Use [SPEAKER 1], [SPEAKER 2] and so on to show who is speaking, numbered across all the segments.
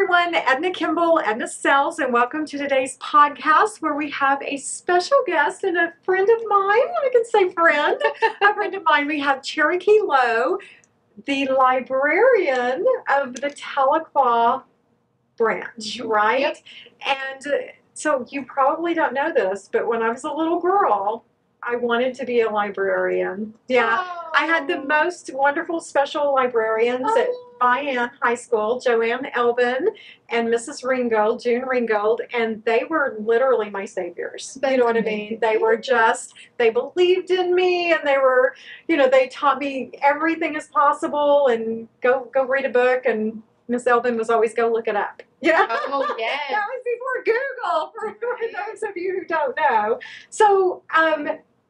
[SPEAKER 1] everyone, Edna Kimble, Edna Sells, and welcome to today's podcast where we have a special guest and a friend of mine. I can say friend, a friend of mine. We have Cherokee Lowe, the librarian of the Tahlequah branch, right?
[SPEAKER 2] Yep.
[SPEAKER 1] And so you probably don't know this, but when I was a little girl, I wanted to be a librarian. Yeah.
[SPEAKER 2] Oh.
[SPEAKER 1] I had the most wonderful special librarians at Vian High School, Joanne Elvin and Mrs. Ringgold, June Ringgold, and they were literally my saviors. You know what I mean? They were just, they believed in me, and they were, you know, they taught me everything is possible, and go read a book, and Miss Elvin was always go look it up. Yeah.
[SPEAKER 2] Oh, yes.
[SPEAKER 1] That was before Google, for those of you who don't know. So,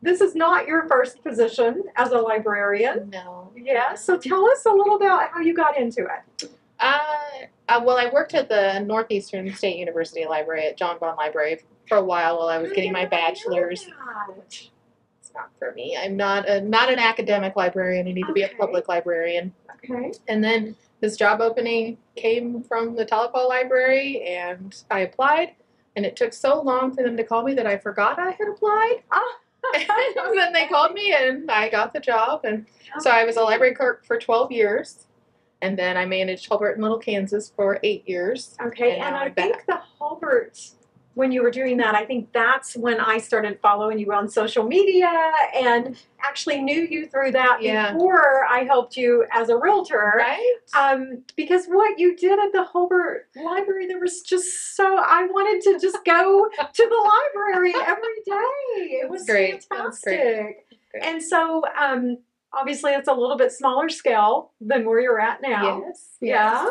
[SPEAKER 1] this is not your first position as a librarian.
[SPEAKER 2] No.
[SPEAKER 1] Yeah, so tell us a little about how you got into it.
[SPEAKER 2] Well, I worked at the Northeastern State University Library at John Bond Library for a while I was getting my bachelor's. Which it's not for me. I'm not an academic librarian. I need to be a public librarian.
[SPEAKER 1] Okay.
[SPEAKER 2] And then this job opening came from the Tahlequah Library, and I applied, and it took so long for them to call me that I forgot I had applied. And then they called me, and I got the job, and so I was a library clerk for 12 years, and then I managed Hulbert and Little Kansas for 8 years.
[SPEAKER 1] Okay, and I think the Hulbert, when you were doing that, I think that's when I started following you on social media and actually knew you through that before I helped you as a realtor.
[SPEAKER 2] Right.
[SPEAKER 1] Because what you did at the Hulbert Library, there was just so, I wanted to just go to the library every day. It was
[SPEAKER 2] great.
[SPEAKER 1] fantastic. Great. And so, obviously it's a little bit smaller scale than where you're at now.
[SPEAKER 2] Yes.
[SPEAKER 1] Yeah.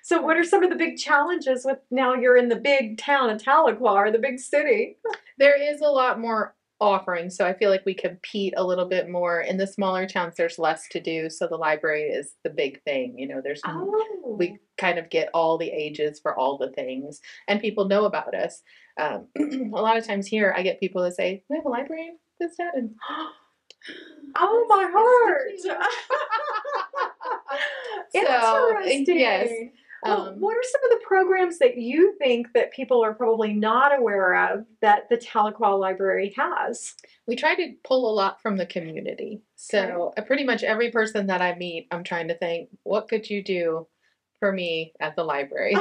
[SPEAKER 1] So what are some of the big challenges with now you're in the big town of Tahlequah, or the big city?
[SPEAKER 2] There is a lot more offerings, so I feel like we compete a little bit more. In the smaller towns, there's less to do, so the library is the big thing. You know, we kind of get all the ages for all the things, and people know about us. A lot of times here, I get people that say, "We have a library this town," and
[SPEAKER 1] oh, my heart! Interesting.
[SPEAKER 2] Yes.
[SPEAKER 1] Well, what are some of the programs that you think that people are probably not aware of that the Tahlequah Library has?
[SPEAKER 2] We try to pull a lot from the community. So pretty much every person that I meet, I'm trying to think, what could you do for me at the library?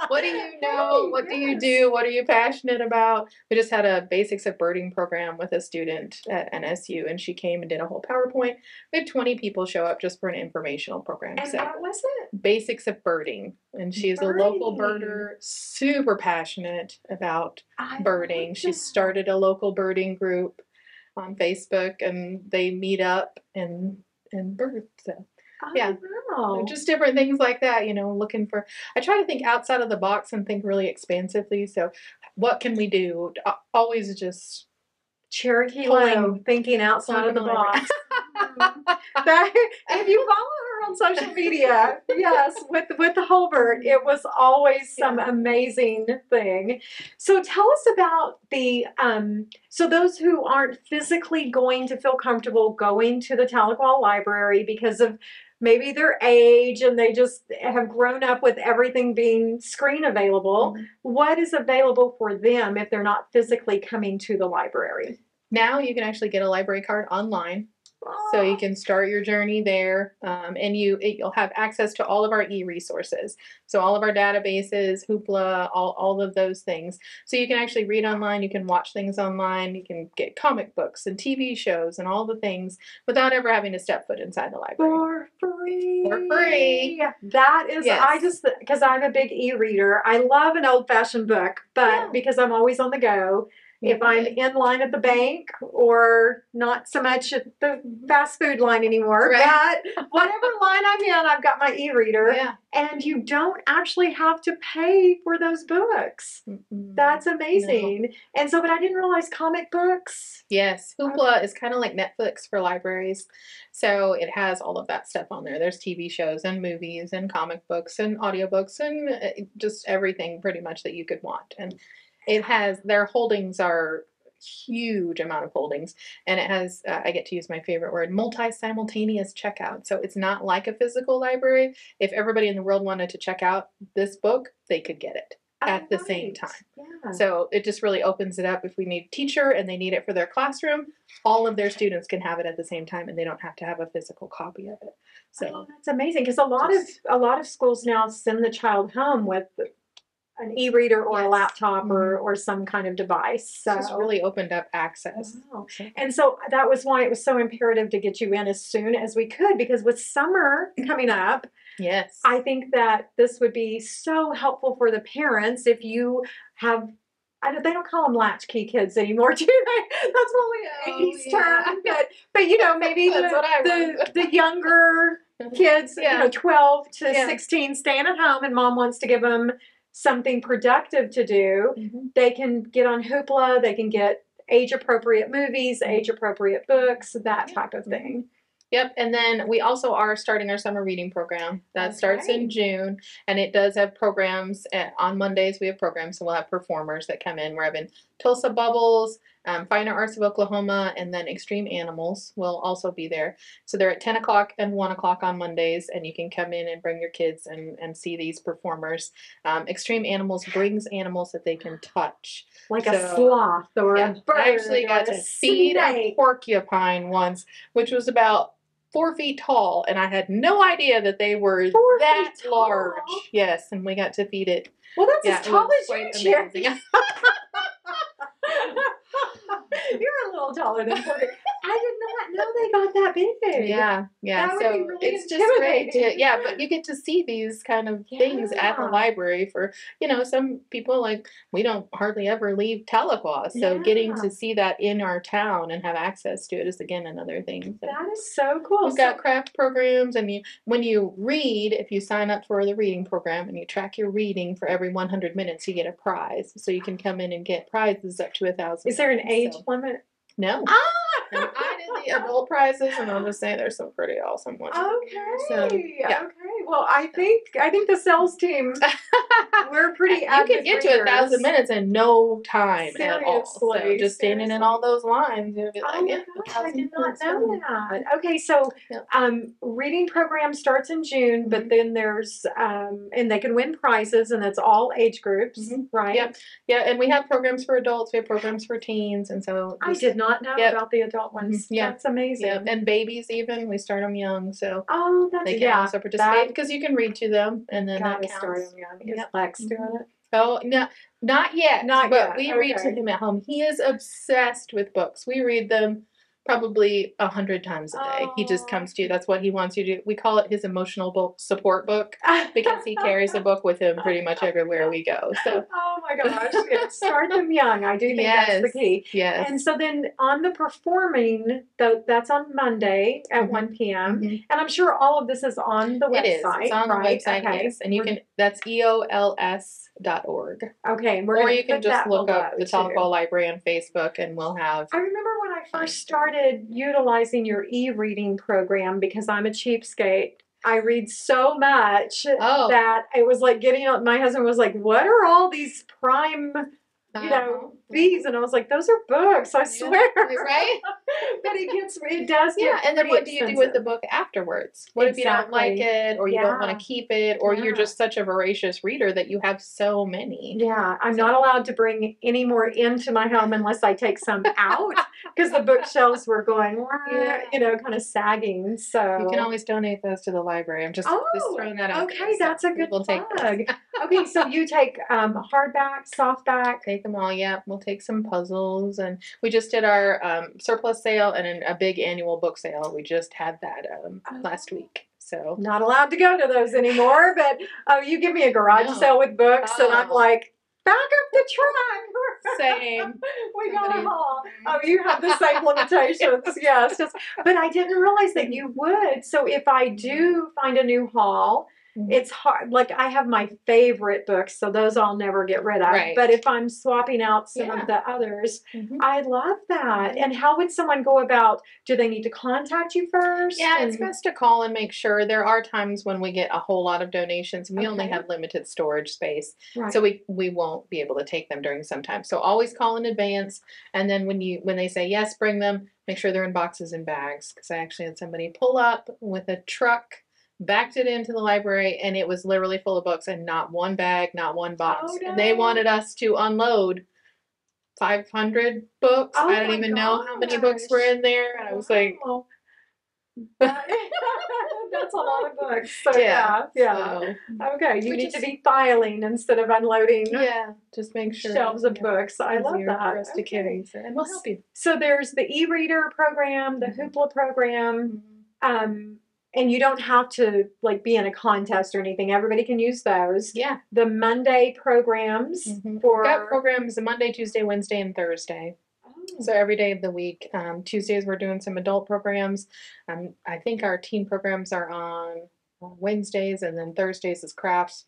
[SPEAKER 2] What do you know? What do you do? What are you passionate about? We just had a Basics of Birding program with a student at NSU, and she came and did a whole PowerPoint. We had 20 people show up just for an informational program.
[SPEAKER 1] And what was it?
[SPEAKER 2] Basics of Birding. And she's a local birder, super passionate about birding. She started a local birding group on Facebook, and they meet up and bird. So. Yeah, just different things like that, you know, I try to think outside of the box and think really expansively. So what can we do? Always just
[SPEAKER 1] Cherokee Lowe, thinking outside of the box. If you follow her on social media, yes, with the Hulbert, it was always some amazing thing. So tell us about the, so those who aren't physically going to feel comfortable going to the Tahlequah Library because of maybe their age and they just have grown up with everything being screen available, what is available for them if they're not physically coming to the library?
[SPEAKER 2] Now you can actually get a library card online. So you can start your journey there, and you'll have access to all of our e-resources. So all of our databases, Hoopla, all of those things. So you can actually read online, you can watch things online, you can get comic books and TV shows and all the things without ever having to step foot inside the library.
[SPEAKER 1] For free.
[SPEAKER 2] For free.
[SPEAKER 1] That is, because I'm a big e-reader, I love an old-fashioned book, but because I'm always on the go, if I'm in line at the bank or not so much at the fast food line anymore, but whatever line I'm in, I've got my e-reader.
[SPEAKER 2] Yeah.
[SPEAKER 1] And you don't actually have to pay for those books. That's amazing. No. And so, but I didn't realize comic books.
[SPEAKER 2] Yes. Hoopla is kind of like Netflix for libraries. So it has all of that stuff on there. There's TV shows and movies and comic books and audiobooks and just everything pretty much that you could want. And it has, their holdings are huge amount of holdings, and it has, I get to use my favorite word, multi-simultaneous checkout. So it's not like a physical library. If everybody in the world wanted to check out this book, they could get it at the same time.
[SPEAKER 1] Yeah.
[SPEAKER 2] So it just really opens it up. If we need a teacher and they need it for their classroom, all of their students can have it at the same time, and they don't have to have a physical copy of it. So
[SPEAKER 1] that's amazing, because a lot of schools now send the child home with an e-reader or a laptop or some kind of device. So
[SPEAKER 2] it's really opened up access.
[SPEAKER 1] Wow. And so that was why it was so imperative to get you in as soon as we could, because with summer coming up,
[SPEAKER 2] yes,
[SPEAKER 1] I think that this would be so helpful for the parents if you have. They don't call them latchkey kids anymore, do they? That's probably an 80s term, but you know, maybe the younger kids, you know, 12 to 16, staying at home, and mom wants to give them something productive to do. They can get on Hoopla. They can get age-appropriate movies, age-appropriate books, that type of thing.
[SPEAKER 2] Yep, and then we also are starting our summer reading program. That starts in June, and it does have programs. On Mondays, we have programs, so we'll have performers that come in. We're having Tulsa Bubbles, Fine Arts of Oklahoma, and then Extreme Animals will also be there. So they're at 10 o'clock and 1 o'clock on Mondays, and you can come in and bring your kids and see these performers. Extreme Animals brings animals that they can touch.
[SPEAKER 1] Like a sloth or a bird.
[SPEAKER 2] I actually got to feed a porcupine once, which was about 4 feet tall, and I had no idea that they were that large. Yes, and we got to feed it.
[SPEAKER 1] Well, that's as tall as you, Cherokee. You're a little taller than 40. I did not know they got that big.
[SPEAKER 2] Yeah.
[SPEAKER 1] That would be really
[SPEAKER 2] it's just great to, but you get to see these kind of things at the library. For, you know, some people, like, we don't hardly ever leave Tahlequah, so getting to see that in our town and have access to it is, again, another thing. So
[SPEAKER 1] that is so cool.
[SPEAKER 2] We've got craft programs, and when you read, if you sign up for the reading program and you track your reading for every 100 minutes, you get a prize. So you can come in and get prizes up to 1,000.
[SPEAKER 1] Is there an age limit?
[SPEAKER 2] No. And I did the adult prizes, and I'll just say there's some pretty awesome ones.
[SPEAKER 1] Okay. Well, I think the sales team, we're pretty.
[SPEAKER 2] You can get to 1,000 minutes in no time at all. So just standing in all those lines, you'll be like,
[SPEAKER 1] my gosh, I did not know that. Okay, so reading program starts in June, but then there's and they can win prizes, and it's all age groups, right?
[SPEAKER 2] Yeah, and we have programs for adults, we have programs for teens, and so
[SPEAKER 1] I did not know about the adult ones. That's amazing.
[SPEAKER 2] And babies, even we start them young, so they can also participate, because you can read to them, and then that counts.
[SPEAKER 1] Start them young. Is Lex doing it?
[SPEAKER 2] Oh, no, not yet. But we read to him at home. He is obsessed with books. We read them probably 100 times a day. He just comes to you. That's what he wants you to do. We call it his emotional support book, because he carries a book with him pretty much everywhere we go. So. Oh
[SPEAKER 1] my gosh. Start them young. I do think that's the key.
[SPEAKER 2] Yes.
[SPEAKER 1] And so then on the performing, that's on Monday at 1 p.m. And I'm sure all of this is on the website.
[SPEAKER 2] It is. It's on the website, yes. And you can, that's EOLS.org.
[SPEAKER 1] Okay.
[SPEAKER 2] Or you can just look up the Tahlequah Library on Facebook, and we'll have.
[SPEAKER 1] I remember when I first started utilizing your e-reading program, because I'm a cheapskate. I read so much that it was like my husband was like, what are all these prime, fees? And I was like, those are books, I swear.
[SPEAKER 2] Right?
[SPEAKER 1] But it does get
[SPEAKER 2] and then what do you do with the book afterwards? What if you don't like it, or you don't want to keep it, or you're just such a voracious reader that you have so many?
[SPEAKER 1] Yeah, I'm not allowed to bring any more into my home unless I take some out, because the bookshelves were going, kind of sagging. So
[SPEAKER 2] you can always donate those to the library. I'm just throwing that out.
[SPEAKER 1] Okay, that's a good plug. Okay, so you take hardback, softback.
[SPEAKER 2] Take them all, We'll take some puzzles, and we just did our surplus sale and a big annual book sale. We just had that last week. So
[SPEAKER 1] not allowed to go to those anymore, but you give me a garage sale with books, and I'm like, back up the trunk.
[SPEAKER 2] Same.
[SPEAKER 1] We got a haul. Oh, you have the same limitations. Yes. But I didn't realize that you would. So if I do find a new haul, It's hard. Like I have my favorite books, so those I'll never get rid of.
[SPEAKER 2] Right.
[SPEAKER 1] But if I'm swapping out some of the others, I love that. And how would someone go about? Do they need to contact you first?
[SPEAKER 2] Yeah, it's best to call and make sure. There are times when we get a whole lot of donations and we only have limited storage space.
[SPEAKER 1] Right.
[SPEAKER 2] So we won't be able to take them during some time. So always call in advance. And then when they say yes, bring them, make sure they're in boxes and bags. Because I actually had somebody pull up with a truck, backed it into the library, and it was literally full of books and not one bag, not one box.
[SPEAKER 1] Oh, no.
[SPEAKER 2] And they wanted us to unload 500 books.
[SPEAKER 1] Oh,
[SPEAKER 2] I don't even know how many books were in there. And I was like,
[SPEAKER 1] that's a lot of books. So yeah.
[SPEAKER 2] So,
[SPEAKER 1] okay, you need to be filing instead of unloading.
[SPEAKER 2] Yeah, just make sure
[SPEAKER 1] Shelves of books. I love that.
[SPEAKER 2] For us to carry, and we'll help you.
[SPEAKER 1] So there's the e-reader program, the Hoopla program, and you don't have to like be in a contest or anything. Everybody can use those.
[SPEAKER 2] Yeah.
[SPEAKER 1] The Monday programs for
[SPEAKER 2] We've got programs Monday, Tuesday, Wednesday, and Thursday. So every day of the week. Tuesdays we're doing some adult programs. I think our teen programs are on Wednesdays, and then Thursdays is crafts.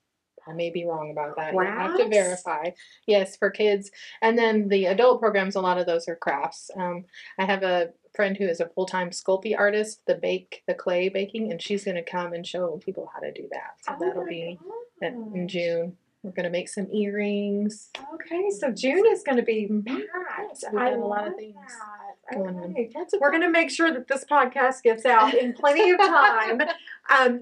[SPEAKER 2] I may be wrong about that. I have to verify. Yes, for kids. And then the adult programs, a lot of those are crafts. I have a friend who is a full-time Sculpey artist, the clay baking, and she's going to come and show people how to do that. So that'll be in June. We're going to make some earrings.
[SPEAKER 1] Okay, so June is going to be packed.
[SPEAKER 2] We've got a lot of things going on.
[SPEAKER 1] We're going to make sure that this podcast gets out in plenty of time.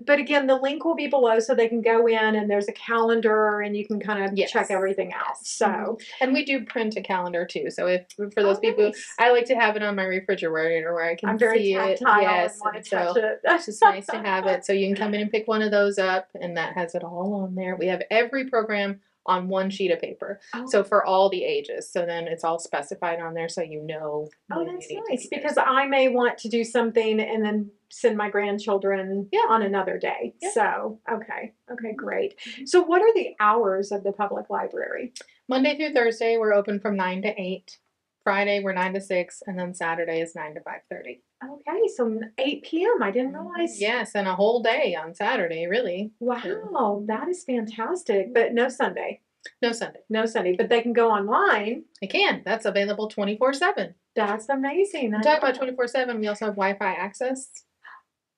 [SPEAKER 1] But again, the link will be below so they can go in and there's a calendar and you can kind of check everything out. So,
[SPEAKER 2] and we do print a calendar too. So if for those people, I like to have it on my refrigerator where I can see it. Yes,
[SPEAKER 1] and so
[SPEAKER 2] it's just nice to have it. So you can come in and pick one of those up, and that has it all on there. We have every program on one sheet of paper. So for all the ages. So then it's all specified on there so you know.
[SPEAKER 1] Oh, that's nice. Because I may want to do something and then send my grandchildren on another day. So, okay, great. So what are the hours of the public library?
[SPEAKER 2] Monday through Thursday, we're open from 9 to 8. Friday, we're 9 to 6. And then Saturday is 9 to 5:30.
[SPEAKER 1] Okay, so 8 p.m. I didn't realize.
[SPEAKER 2] Yes, and a whole day on Saturday, really.
[SPEAKER 1] Wow, that is fantastic. But no Sunday.
[SPEAKER 2] No Sunday.
[SPEAKER 1] No Sunday. But they can go online.
[SPEAKER 2] They can. That's available 24/7.
[SPEAKER 1] That's amazing.
[SPEAKER 2] Talk about 24/7. We also have Wi-Fi access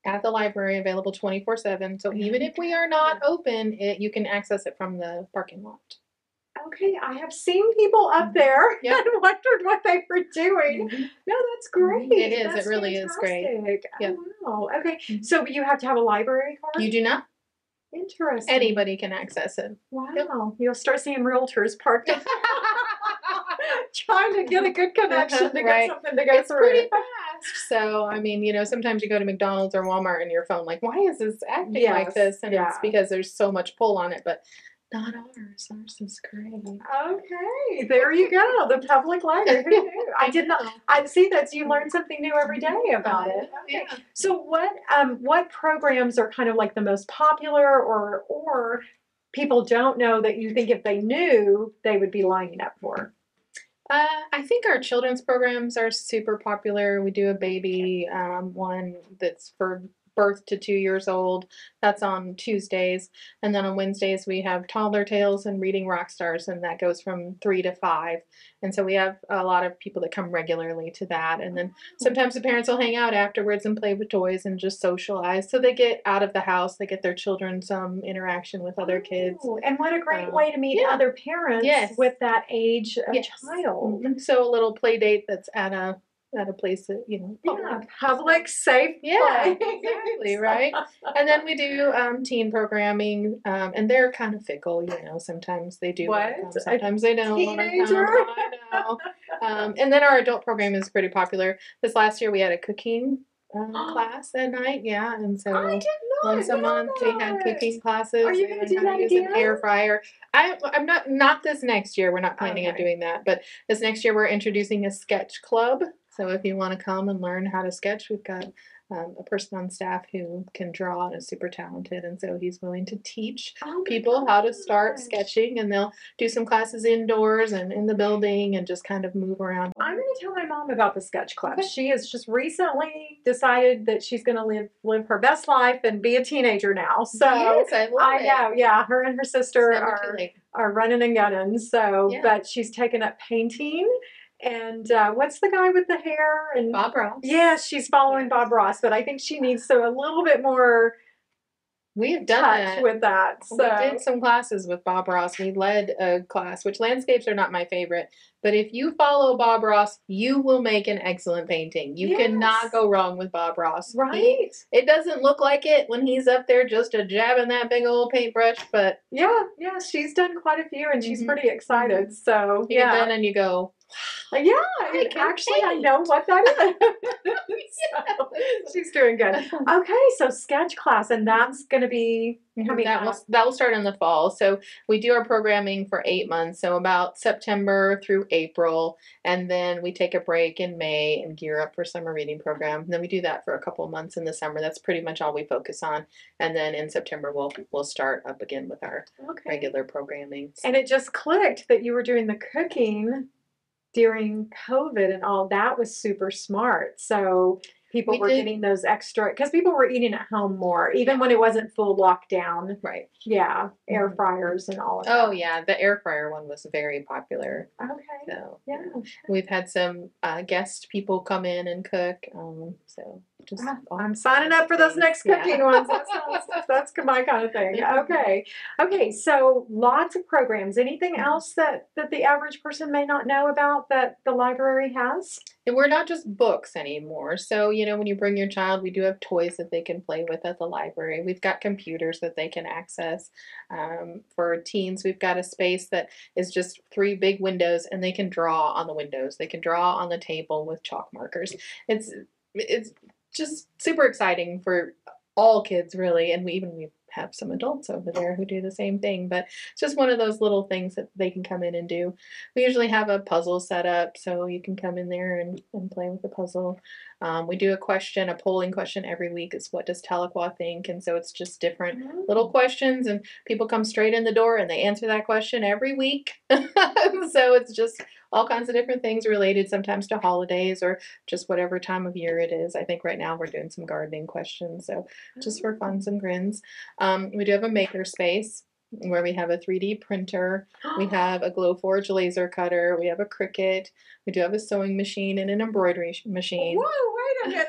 [SPEAKER 2] at the library, available 24/7. So even if we are not open, you can access it from the parking lot.
[SPEAKER 1] Okay, I have seen people up there and wondered what they were doing. No, that's great.
[SPEAKER 2] It is.
[SPEAKER 1] That's
[SPEAKER 2] it really
[SPEAKER 1] fantastic.
[SPEAKER 2] is great.
[SPEAKER 1] Oh, wow. Okay, so you have to have a library card?
[SPEAKER 2] You do not.
[SPEAKER 1] Interesting.
[SPEAKER 2] Anybody can access it.
[SPEAKER 1] Wow. You'll start seeing realtors parked up trying to get a good connection to get something to go through.
[SPEAKER 2] Pretty fast. So, I mean, sometimes you go to McDonald's or Walmart and your phone like, why is this acting like this? And it's because there's so much pull on it, but not ours. Ours is great.
[SPEAKER 1] Okay, there you go. The public library. Who knew? I did not. I see that you learn something new every day about it. Okay. Yeah. So what programs are kind of like the most popular, or people don't know that you think if they knew they would be lining up for?
[SPEAKER 2] I think our children's programs are super popular. We do a baby one that's for birth to 2 years old. That's on Tuesdays. And then on Wednesdays, we have Toddler Tales and Reading Rock Stars, and that goes from 3 to 5. And so we have a lot of people that come regularly to that. And then sometimes the parents will hang out afterwards and play with toys and just socialize. So they get out of the house, they get their children some interaction with other kids.
[SPEAKER 1] And what a great way to meet other parents with that age of child.
[SPEAKER 2] So a little play date that's at a place that,
[SPEAKER 1] public, safe place.
[SPEAKER 2] Exactly, right? And then we do teen programming, and they're kind of fickle, sometimes they do sometimes they don't.
[SPEAKER 1] Teenager?
[SPEAKER 2] I know. And then our adult program is pretty popular. This last year we had a cooking class at night, and so once a month we had cooking classes.
[SPEAKER 1] Are you going to do that
[SPEAKER 2] again? An air fryer. I'm not this next year. We're not planning on doing that, but this next year we're introducing a sketch club. So if you want to come and learn how to sketch, we've got a person on staff who can draw and is super talented, and so he's willing to teach people how to start sketching, and they'll do some classes indoors and in the building and just kind of move around.
[SPEAKER 1] I'm going to tell my mom about the sketch club. Okay. She has just recently decided that she's going to live her best life and be a teenager now. So
[SPEAKER 2] yes, I
[SPEAKER 1] know, yeah, her and her sister are running and gunning. So, but she's taken up painting. And what's the guy with the hair? And
[SPEAKER 2] Bob Ross.
[SPEAKER 1] Yes, she's following Bob Ross, but I think she needs a little bit more.
[SPEAKER 2] We have done that
[SPEAKER 1] with that. So
[SPEAKER 2] we did some classes with Bob Ross. We led a class, which landscapes are not my favorite, but if you follow Bob Ross, you will make an excellent painting. You cannot go wrong with Bob Ross.
[SPEAKER 1] Right.
[SPEAKER 2] It doesn't look like it when he's up there just jabbing that big old paintbrush, but
[SPEAKER 1] yeah, she's done quite a few, and she's pretty excited. So
[SPEAKER 2] you get done and you go,
[SPEAKER 1] yeah, I know what that is. So, she's doing good. Okay, so sketch class, and that's going to be coming up.
[SPEAKER 2] That will start in the fall. So we do our programming for 8 months, so about September through April, and then we take a break in May and gear up for summer reading program. And then we do that for a couple months in the summer. That's pretty much all we focus on. And then in September we'll start up again with our regular programming.
[SPEAKER 1] And it just clicked that you were doing the cooking during COVID, and all that was super smart. So people were getting those extra, because people were eating at home more, even when it wasn't full lockdown.
[SPEAKER 2] Right.
[SPEAKER 1] Yeah. Air fryers and all of that.
[SPEAKER 2] Oh, yeah. The air fryer one was very popular.
[SPEAKER 1] Okay.
[SPEAKER 2] So, yeah. We've had some guest people come in and cook. So just
[SPEAKER 1] I'm signing up for those next cooking ones. That's my kind of thing. Okay. So lots of programs. Anything else that the average person may not know about that the library has?
[SPEAKER 2] And we're not just books anymore. So, when you bring your child, we do have toys that they can play with at the library. We've got computers that they can access. For teens, we've got a space that is just 3 big windows, and they can draw on the windows. They can draw on the table with chalk markers. It's just super exciting for all kids, really, and we have some adults over there who do the same thing, but it's just one of those little things that they can come in and do. We usually have a puzzle set up, so you can come in there and play with the puzzle. We do a polling question every week. Is what does Tahlequah think? And so it's just different little questions, and people come straight in the door and they answer that question every week. So it's just all kinds of different things related sometimes to holidays or just whatever time of year it is. I think right now we're doing some gardening questions, so just for funs and grins. We do have a maker space where we have a 3D printer. We have a Glowforge laser cutter. We have a Cricut. We do have a sewing machine and an embroidery machine.
[SPEAKER 1] Whoa, wait a minute.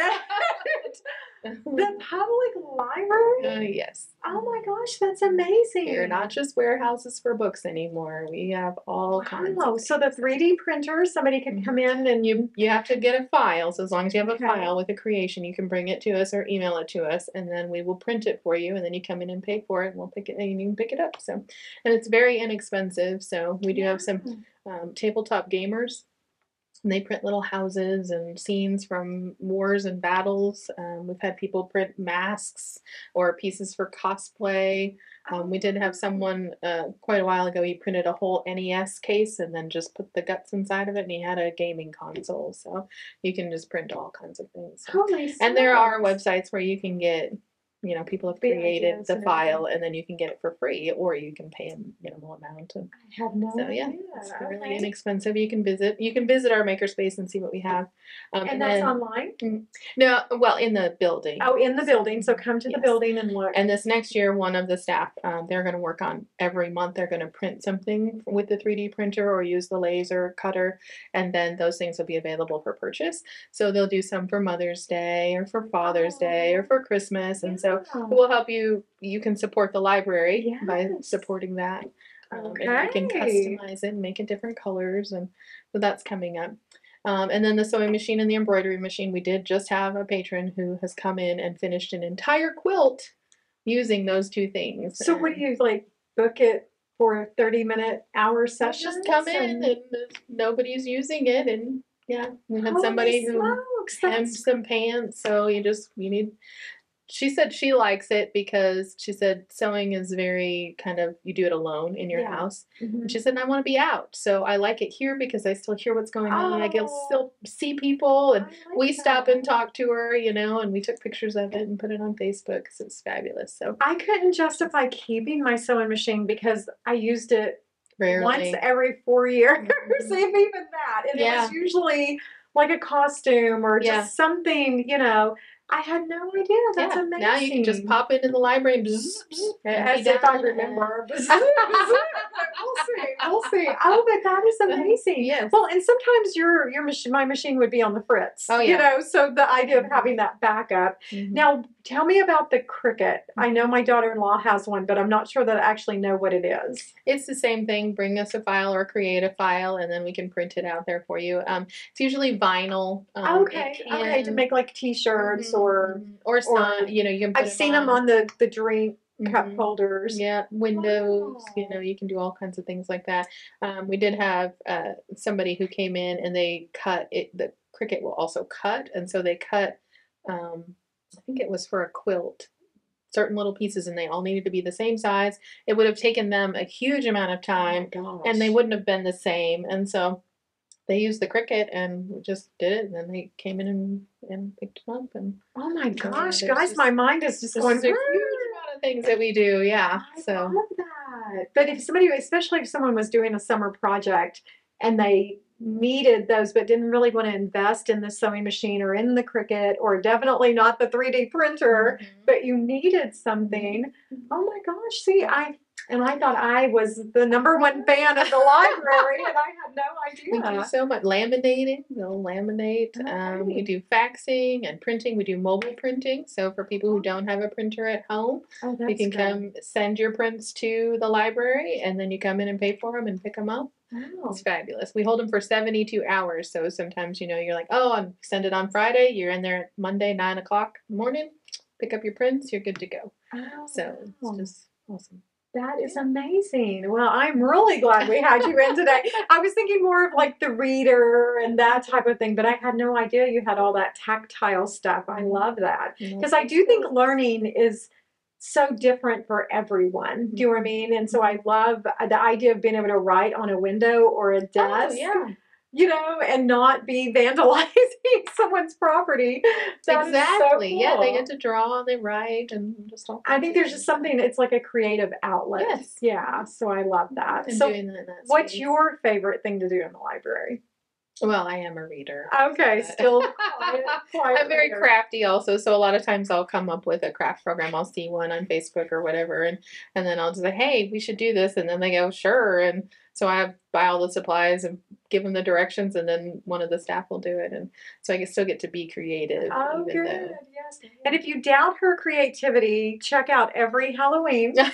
[SPEAKER 1] The public library?
[SPEAKER 2] Yes.
[SPEAKER 1] Oh my gosh, that's amazing.
[SPEAKER 2] We're not just warehouses for books anymore. We have all kinds of things.
[SPEAKER 1] So the 3D printer, somebody can come in and
[SPEAKER 2] you have to get a file. So as long as you have a file with a creation, you can bring it to us or email it to us, and then we will print it for you, and then you come in and pay for it, and we'll pick it, and you can pick it up. So, and it's very inexpensive. So we do have some tabletop gamers. And they print little houses and scenes from wars and battles. We've had people print masks or pieces for cosplay. We did have someone quite a while ago, he printed a whole NES case and then just put the guts inside of it, and he had a gaming console. So you can just print all kinds of things. And there are websites where you can get, people have created the file, and then you can get it for free, or you can pay a minimal amount.
[SPEAKER 1] I have no idea.
[SPEAKER 2] It's really inexpensive. You can visit our makerspace and see what we have.
[SPEAKER 1] And that's online?
[SPEAKER 2] No, well, in the building.
[SPEAKER 1] Oh, in the building. So come to the building and look.
[SPEAKER 2] And this next year, one of the staff, they're going to work on every month. They're going to print something with the 3D printer or use the laser cutter, and then those things will be available for purchase. So they'll do some for Mother's Day or for Father's Day or for Christmas, and so it will help you. You can support the library by supporting that. And you can customize it and make it different colors, and so that's coming up. And then the sewing machine and the embroidery machine, we did just have a patron who has come in and finished an entire quilt using those 2 things.
[SPEAKER 1] So what do you book it for a 30-minute hour session?
[SPEAKER 2] Just come in and nobody's using it, and we had somebody who hemmed some pants, so you need she said she likes it because she said sewing is very kind of, you do it alone in your house. And she said, I want to be out. So I like it here because I still hear what's going on. I can still see people, and we stop and talk to her, you know, and we took pictures of it and put it on Facebook because it's fabulous. So
[SPEAKER 1] I couldn't justify keeping my sewing machine because I used it
[SPEAKER 2] rarely.
[SPEAKER 1] Once every 4 years, if even that. And it was usually like a costume or just something, you know. I had no idea. That's amazing.
[SPEAKER 2] Now you can just pop into the library and
[SPEAKER 1] as if I remember. We'll see. Oh, but that is amazing.
[SPEAKER 2] Yes.
[SPEAKER 1] Well, and sometimes your machine, my machine would be on the fritz.
[SPEAKER 2] Oh, yeah.
[SPEAKER 1] You know, so the idea of having that backup. Now, tell me about the Cricut. I know my daughter-in-law has one, but I'm not sure that I actually know what it is.
[SPEAKER 2] It's the same thing. Bring us a file or create a file, and then we can print it out there for you. It's usually vinyl.
[SPEAKER 1] Okay, to make like T-shirts or
[SPEAKER 2] some, you know, you can put
[SPEAKER 1] I've seen them on the drink cup holders.
[SPEAKER 2] Yeah, windows. You know, you can do all kinds of things like that. We did have somebody who came in and they cut it. The Cricut will also cut, and so they cut. I think it was for a quilt, certain little pieces, and they all needed to be the same size. It would have taken them a huge amount of time, and they wouldn't have been the same. And so they used the Cricut and just did it, and then they came in and picked them up. And
[SPEAKER 1] oh my gosh, guys, my mind is just going.
[SPEAKER 2] There's a huge amount of things that we do,
[SPEAKER 1] I love that. But if somebody, especially if someone was doing a summer project and they needed those but didn't really want to invest in the sewing machine or in the Cricut or definitely not the 3D printer, but you needed something. Oh my gosh, see, I thought I was the #1 fan of the library, and I had no idea.
[SPEAKER 2] We do so much laminating. We'll laminate. We do faxing and printing. We do mobile printing. So for people who don't have a printer at home, you can come send your prints to the library, and then you come in and pay for them and pick them up.
[SPEAKER 1] Wow.
[SPEAKER 2] It's fabulous. We hold them for 72 hours. So sometimes, you know, you're like, oh, I'm send it on Friday. You're in there Monday, 9 o'clock in the morning. Pick up your prints. You're good to go.
[SPEAKER 1] Oh,
[SPEAKER 2] so it's just awesome.
[SPEAKER 1] That is amazing. Well, I'm really glad we had you in today. I was thinking more of like the reader and that type of thing, but I had no idea you had all that tactile stuff. I love that. Because I do think learning is so different for everyone. Do you know what I mean? And so I love the idea of being able to write on a window or a desk. You know, and not be vandalizing someone's property. That
[SPEAKER 2] exactly.
[SPEAKER 1] So cool.
[SPEAKER 2] Yeah, they get to draw, they write, and just all.
[SPEAKER 1] I think there's just something. It's like a creative outlet.
[SPEAKER 2] Yes.
[SPEAKER 1] Yeah. So I love that.
[SPEAKER 2] And
[SPEAKER 1] so,
[SPEAKER 2] doing that
[SPEAKER 1] what's your favorite thing to do in the library?
[SPEAKER 2] Well, I am a reader.
[SPEAKER 1] Okay, still quiet
[SPEAKER 2] I'm very crafty also, so a lot of times I'll come up with a craft program. I'll see one on Facebook or whatever, and then I'll just say, hey, we should do this, and then they go, sure, and so I buy all the supplies and give them the directions, and then one of the staff will do it, and so I can still get to be creative.
[SPEAKER 1] Oh, good, yes. And if you doubt her creativity, check out every Halloween, because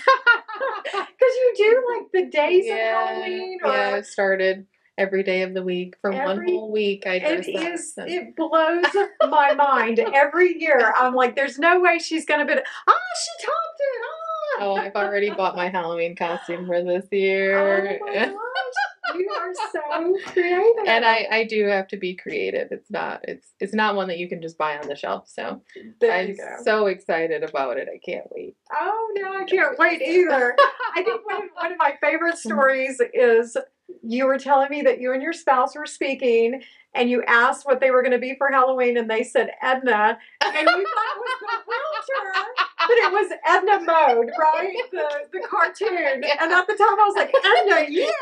[SPEAKER 1] you do like the days of Halloween. Or
[SPEAKER 2] I've started every day of the week for one whole week. I dress up.
[SPEAKER 1] It blows my mind every year. I'm like, there's no way she's going to be. She topped it.
[SPEAKER 2] Oh, I've already bought my Halloween costume for this year.
[SPEAKER 1] Oh my gosh. You are so creative.
[SPEAKER 2] And I do have to be creative. It's not one that you can just buy on the shelf. So I'm so excited about it. I can't wait.
[SPEAKER 1] Oh no, I can't wait either. I think one of my favorite stories is you were telling me that you and your spouse were speaking and you asked what they were going to be for Halloween, and they said Edna, and you thought it was the realtor, but it was Edna Mode, right? The cartoon. And at the time I was like, Edna, yes!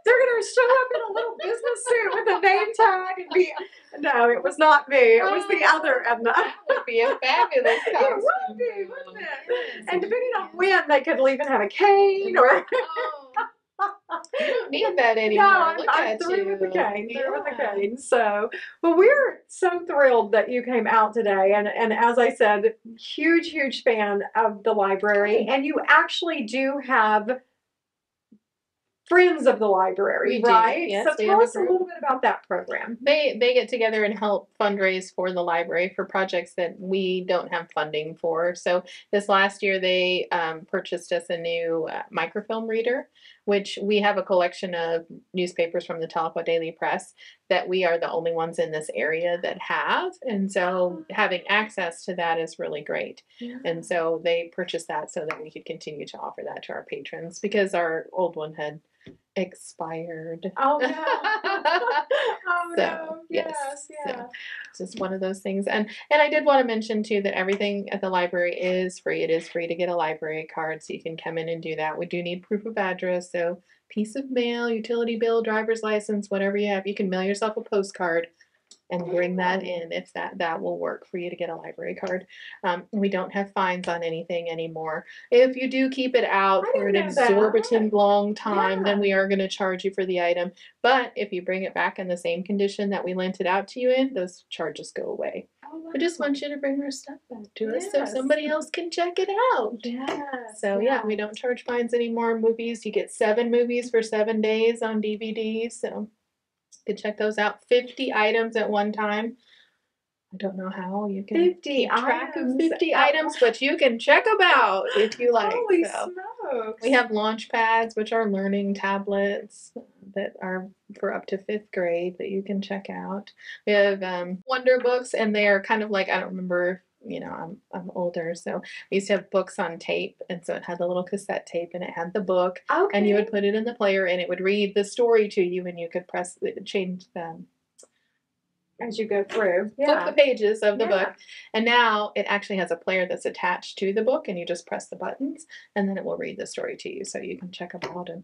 [SPEAKER 1] They're going to show up in a little business suit with a name tag and be... No, it was not me. It was the other Edna.
[SPEAKER 2] That would be a fabulous costume.
[SPEAKER 1] It would be, wouldn't it? And depending on when, they could even have a cane or...
[SPEAKER 2] You don't need that anymore.
[SPEAKER 1] No, I'm through with the cane. Through with the cane. So, well, we're so thrilled that you came out today. And as I said, huge fan of the library. And you actually do have Friends of the Library, right?
[SPEAKER 2] Yes,
[SPEAKER 1] so tell us a little bit about that program.
[SPEAKER 2] They get together and help fundraise for the library for projects that we don't have funding for. So this last year they purchased us a new microfilm reader, which we have a collection of newspapers from the Tahlequah Daily Press. that we are the only ones in this area that have. And so having access to that is really great.
[SPEAKER 1] Yeah.
[SPEAKER 2] And so they purchased that so that we could continue to offer that to our patrons because our old one had expired.
[SPEAKER 1] Oh no. Oh
[SPEAKER 2] So,
[SPEAKER 1] no. Yes. Yeah.
[SPEAKER 2] So it's just one of those things. And I did want to mention too that everything at the library is free. It is free to get a library card, so you can come in and do that. We do need proof of address, so piece of mail, utility bill, driver's license, whatever you have. You can mail yourself a postcard and bring that in if that will work for you to get a library card. We don't have fines on anything anymore. If you do keep it out for an exorbitant long time, then we are going to charge you for the item. But if you bring it back in the same condition that we lent it out to you in, those charges go away.
[SPEAKER 1] Wow.
[SPEAKER 2] I just want you to bring our stuff back to us so somebody else can check it out.
[SPEAKER 1] Yes.
[SPEAKER 2] So yeah, we don't charge fines anymore. Movies, you get 7 movies for 7 days on DVD. So you can check those out. 50 items at one time. I don't know how you can
[SPEAKER 1] 50
[SPEAKER 2] keep track of
[SPEAKER 1] items.
[SPEAKER 2] 50 items, but you can check them out if you like.
[SPEAKER 1] Holy
[SPEAKER 2] so.
[SPEAKER 1] smokes.
[SPEAKER 2] We have launch pads, which are learning tablets that are for up to 5th grade that you can check out. We have Wonder Books, and they are kind of like, I don't remember, you know, I'm older, so we used to have books on tape, and so it had the little cassette tape, and it had the book, and you would put it in the player, and it would read the story to you, and you could change them.
[SPEAKER 1] As you go through.
[SPEAKER 2] Flip the pages of the book. And now it actually has a player that's attached to the book, and you just press the buttons, and then it will read the story to you, so you can check them out. And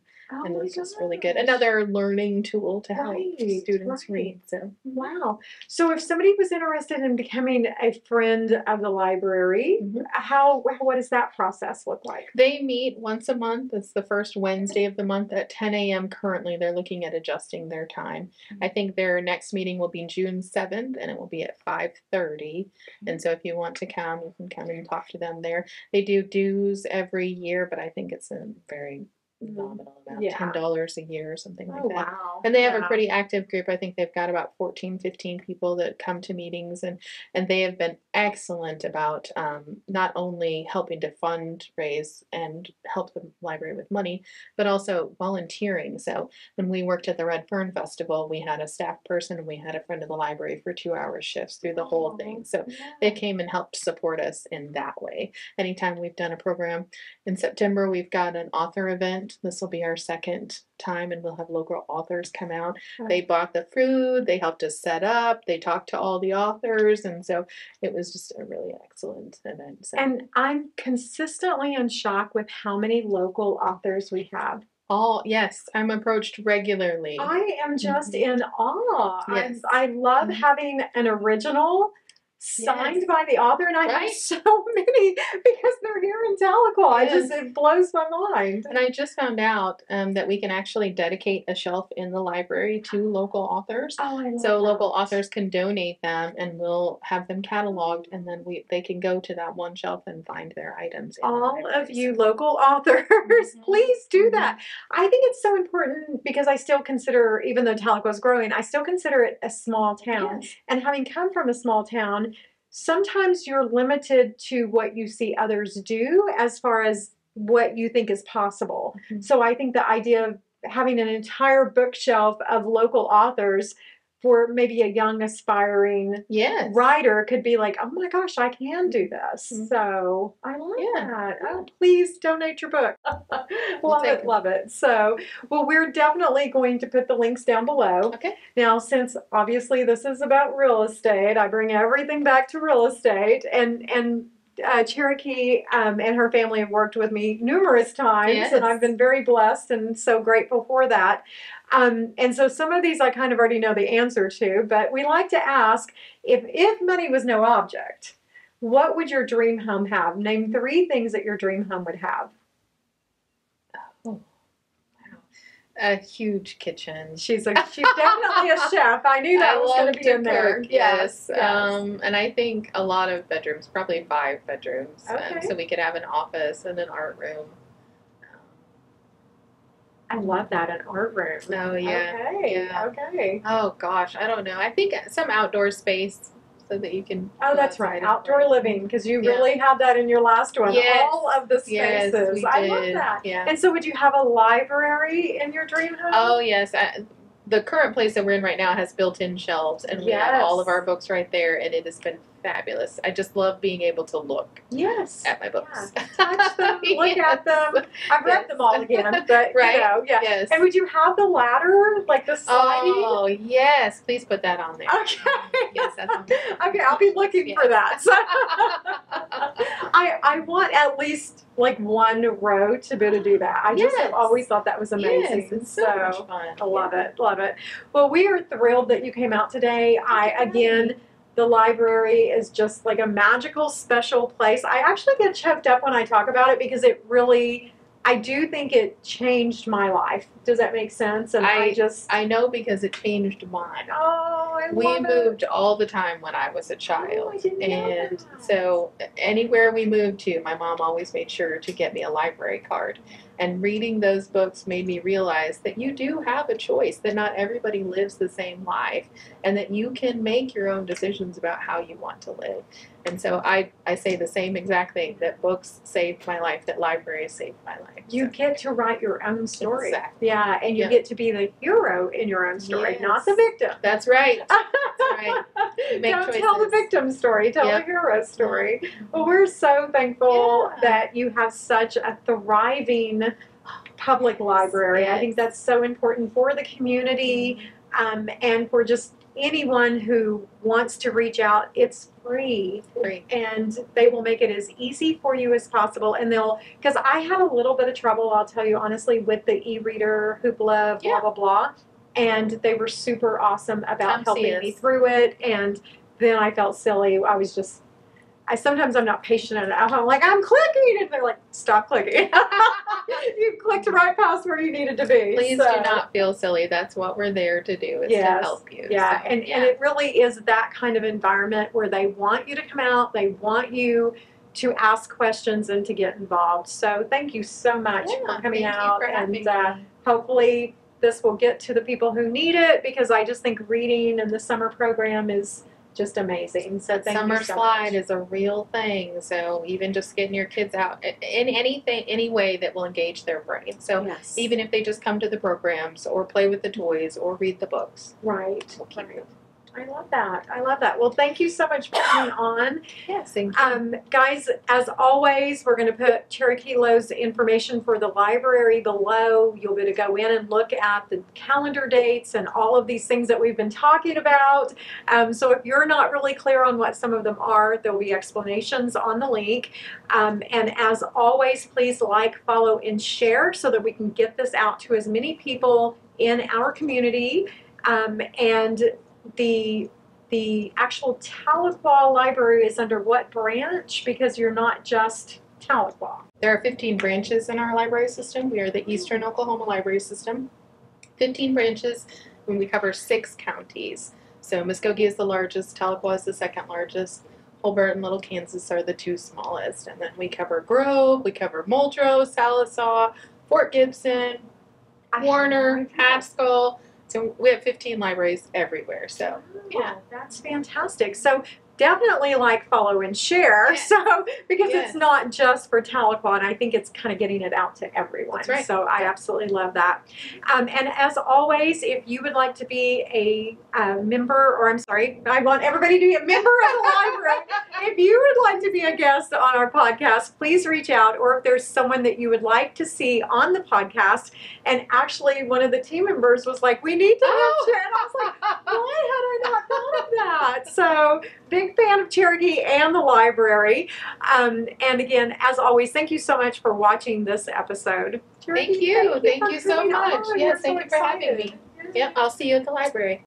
[SPEAKER 2] it's just really good. Another learning tool to help students read. So
[SPEAKER 1] wow. So if somebody was interested in becoming a friend of the library, what does that process look like?
[SPEAKER 2] They meet once a month. It's the first Wednesday of the month at 10 a.m. Currently, they're looking at adjusting their time. I think their next meeting will be June 7th, and it will be at 5:30. And so if you want to come, you can come and talk to them there. They do dues every year, but I think it's a very nominal amount, $10 a year or something like that.
[SPEAKER 1] Wow.
[SPEAKER 2] And they have a pretty active group. I think they've got about 14, 15 people that come to meetings, and they have been excellent about not only helping to fundraise and help the library with money, but also volunteering. So when we worked at the Red Fern Festival, we had a staff person and we had a friend of the library for 2-hour shifts through the whole thing. So they came and helped support us in that way. Anytime we've done a program. In September, we've got an author event. This will be our second time, and we'll have local authors come out. They bought the food, they helped us set up, they talked to all the authors, and so it was just a really excellent event. So.
[SPEAKER 1] And I'm consistently in shock with how many local authors we have.
[SPEAKER 2] Yes, I'm approached regularly.
[SPEAKER 1] I am just in awe.
[SPEAKER 2] Yes.
[SPEAKER 1] I love having an original signed by the author, and I have so many because they're here in Tahlequah. It blows my mind.
[SPEAKER 2] And I just found out that we can actually dedicate a shelf in the library to local authors.
[SPEAKER 1] Oh, I love
[SPEAKER 2] so
[SPEAKER 1] that.
[SPEAKER 2] Local authors can donate them, and we'll have them cataloged, and then they can go to that one shelf and find their items.
[SPEAKER 1] All of you local authors, please do that. I think it's so important because I still consider, even though Tahlequah is growing, I still consider it a small town. And having come from a small town, sometimes you're limited to what you see others do as far as what you think is possible. So I think the idea of having an entire bookshelf of local authors for maybe a young aspiring writer could be like, oh my gosh, I can do this. So I love that. Oh, please donate your book. Love it. So, well, we're definitely going to put the links down below.
[SPEAKER 2] Okay.
[SPEAKER 1] Now, since obviously this is about real estate, I bring everything back to real estate, and Cherokee and her family have worked with me numerous times, and I've been very blessed and so grateful for that. And so some of these I kind of already know the answer to, but we like to ask, if money was no object, what would your dream home have? Name 3 things that your dream home would have.
[SPEAKER 2] A huge kitchen.
[SPEAKER 1] She's definitely a chef. I knew that was going to be in there.
[SPEAKER 2] Yes. And I think a lot of bedrooms, probably 5 bedrooms. So we could have an office and an art room.
[SPEAKER 1] I love that, an art room.
[SPEAKER 2] Oh, yeah.
[SPEAKER 1] Okay.
[SPEAKER 2] Oh, gosh. I don't know. I think some outdoor space so that you can...
[SPEAKER 1] Oh, that's right. Outdoor living, because you really had that in your last one.
[SPEAKER 2] Yes.
[SPEAKER 1] All of the spaces.
[SPEAKER 2] Yes,
[SPEAKER 1] I love that. Yeah. And so would you have a library in your dream home?
[SPEAKER 2] Oh, yes. the current place that we're in right now has built-in shelves, and we have all of our books right there, and it has been fabulous. I just love being able to look at my books.
[SPEAKER 1] Yeah. Touch them, look at them. I've read them all again, but
[SPEAKER 2] right?
[SPEAKER 1] You know,
[SPEAKER 2] Yes.
[SPEAKER 1] And would you have the ladder, like the sliding?
[SPEAKER 2] Oh, yes. Please put that on there.
[SPEAKER 1] Okay.
[SPEAKER 2] Yes, that's on there.
[SPEAKER 1] Okay, I'll be looking for that. So I want at least like one row to be able to do that. I just have always thought that was amazing.
[SPEAKER 2] Yes, it's so much fun.
[SPEAKER 1] I love it, love it. Well, we are thrilled that you came out today. The library is just like a magical, special place. I actually get choked up when I talk about it because it really, I do think it changed my life. Does that make sense? And I
[SPEAKER 2] know because it changed mine.
[SPEAKER 1] Oh,
[SPEAKER 2] we moved all the time when I was a child.
[SPEAKER 1] I didn't know that.
[SPEAKER 2] So anywhere we moved to, my mom always made sure to get me a library card. And reading those books made me realize that you do have a choice, that not everybody lives the same life, and that you can make your own decisions about how you want to live. And so I say the same exact thing, that books saved my life, that libraries saved my life.
[SPEAKER 1] You get to write your own story.
[SPEAKER 2] Exactly.
[SPEAKER 1] Yeah, and you get to be the hero in your own story, not the victim.
[SPEAKER 2] That's right. That's right.
[SPEAKER 1] Don't tell the victim story, tell the hero story. Well, we're so thankful that you have such a thriving public library. I think that's so important for the community, and for just anyone who wants to reach out. It's free, and they will make it as easy for you as possible. And because I had a little bit of trouble, I'll tell you honestly, with the e-reader hoopla, blah, blah, blah. And they were super awesome about helping me through it. And then I felt silly. Sometimes I'm not patient enough. I'm like, I'm clicking, and they're like, stop clicking. You clicked right past where you needed to be.
[SPEAKER 2] Please do not feel silly. That's what we're there to do, is to help you.
[SPEAKER 1] Yeah, so, and it really is that kind of environment where they want you to come out, they want you to ask questions and to get involved. So thank you so much for coming out, and hopefully this will get to the people who need it, because I just think reading and the summer program is just amazing. So thank
[SPEAKER 2] Summer
[SPEAKER 1] you so
[SPEAKER 2] slide
[SPEAKER 1] much.
[SPEAKER 2] is a real thing. So even just getting your kids out in any way that will engage their brain. So even if they just come to the programs or play with the toys or read the books.
[SPEAKER 1] Right. I love that. I love that. Well, thank you so much for coming on.
[SPEAKER 2] Yes, thank you.
[SPEAKER 1] Guys, as always, we're going to put Cherokee Lowe's information for the library below. You'll be able to go in and look at the calendar dates and all of these things that we've been talking about. So if you're not really clear on what some of them are, there'll be explanations on the link. And as always, please like, follow, and share so that we can get this out to as many people in our community. And the actual Tahlequah Library is under what branch? Because you're not just Tahlequah.
[SPEAKER 2] There are 15 branches in our library system. We are the Eastern Oklahoma Library System. 15 branches, and we cover 6 counties. So Muskogee is the largest, Tahlequah is the second largest, Holbert and Little Kansas are the 2 smallest. And then we cover Grove, we cover Muldrow, Salisaw, Fort Gibson, Warner, Haskell. So we have 15 libraries everywhere. So
[SPEAKER 1] that's fantastic. So definitely like, follow, and share. So because it's not just for Tahlequah, and I think it's kind of getting it out to everyone.
[SPEAKER 2] That's right.
[SPEAKER 1] So I absolutely love that. And as always, if you would like to be a member, or I'm sorry, I want everybody to be a member of the library. If you would like to be a guest on our podcast, please reach out. Or if there's someone that you would like to see on the podcast, and actually one of the team members was like, we need to have Cher. And I was like, why had I not thought of that? So big fan of Cherokee and the library. And again, as always, thank you so much for watching this episode.
[SPEAKER 2] Thank you. Thank you so much. Yes, thank you for having me. Yep, I'll see you at the library.